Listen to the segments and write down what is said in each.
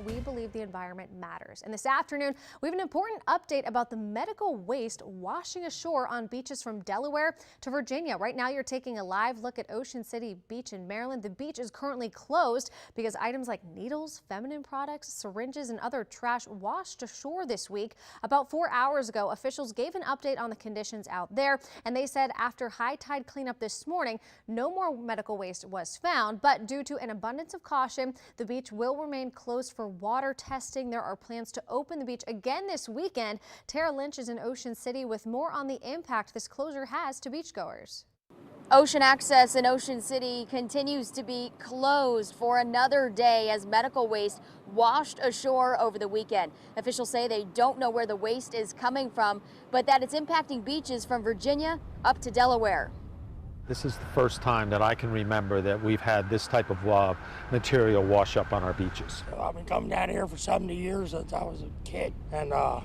We believe the environment matters. And this afternoon, we have an important update about the medical waste washing ashore on beaches from Delaware to Virginia. Right now, you're taking a live look at Ocean City Beach in Maryland. The beach is currently closed because items like needles, feminine products, syringes, and other trash washed ashore this week. About 4 hours ago, officials gave an update on the conditions out there, and they said after high tide cleanup this morning, no more medical waste was found. But due to an abundance of caution, the beach will remain closed for water testing. There are plans to open the beach again this weekend. Tara Lynch is in Ocean City with more on the impact this closure has to beachgoers. Ocean access in Ocean City continues to be closed for another day as medical waste washed ashore over the weekend. Officials say they don't know where the waste is coming from, but that it's impacting beaches from Virginia up to Delaware. This is the first time that I can remember that we've had this type of material wash up on our beaches. I've been coming down here for 70 years since I was a kid, and I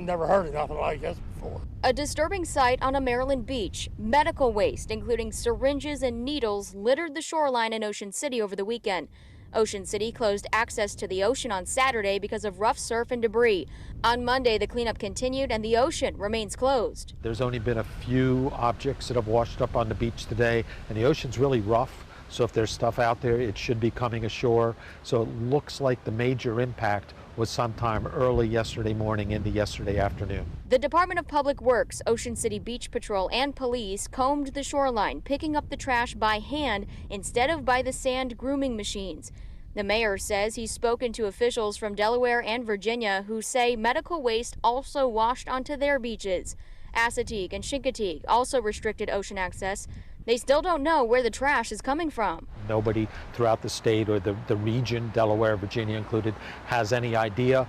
never heard of nothing like this before. A disturbing sight on a Maryland beach. Medical waste, including syringes and needles, littered the shoreline in Ocean City over the weekend. Ocean City closed access to the ocean on Saturday because of rough surf and debris. On Monday, the cleanup continued and the ocean remains closed. There's only been a few objects that have washed up on the beach today, and the ocean's really rough. So if there's stuff out there, it should be coming ashore. So it looks like the major impact was sometime early yesterday morning into yesterday afternoon. The Department of Public Works, Ocean City Beach Patrol, and police combed the shoreline, picking up the trash by hand instead of by the sand grooming machines. The mayor says he's spoken to officials from Delaware and Virginia who say medical waste also washed onto their beaches. Assateague and Chincoteague also restricted ocean access. They still don't know where the trash is coming from. Nobody throughout the state or the region, Delaware, Virginia included, has any idea.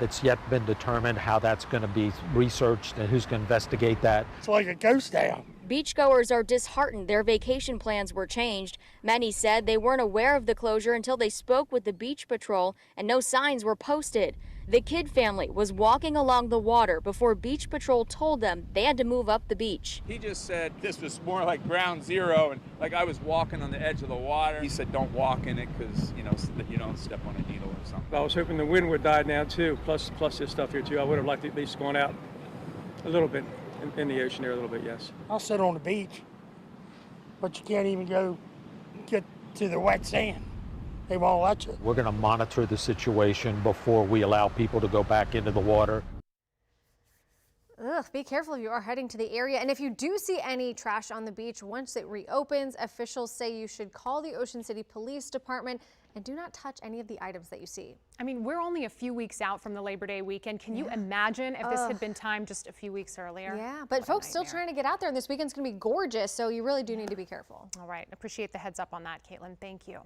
It's yet been determined how that's going to be researched and who's going to investigate that. It's like a ghost town. Beachgoers are disheartened their vacation plans were changed. Many said they weren't aware of the closure until they spoke with the beach patrol and no signs were posted. The Kidd family was walking along the water before Beach Patrol told them they had to move up the beach. He just said this was more like ground zero, and like I was walking on the edge of the water. He said don't walk in it because, you know, so that you don't step on a needle or something. I was hoping the wind would die down too, plus this stuff here too. I would have liked to at least gone out a little bit in the ocean there a little bit, yes. I'll sit on the beach, but you can't even go get to the wet sand. They won't let you. We're going to monitor the situation before we allow people to go back into the water. Be careful if you are heading to the area. And if you do see any trash on the beach once it reopens, officials say you should call the Ocean City Police Department and do not touch any of the items that you see. I mean, we're only a few weeks out from the Labor Day weekend. Can you imagine if this had been timed just a few weeks earlier? Yeah, but folks still trying to get out there, and this weekend's going to be gorgeous, so you really do need to be careful. All right. Appreciate the heads up on that, Caitlin. Thank you.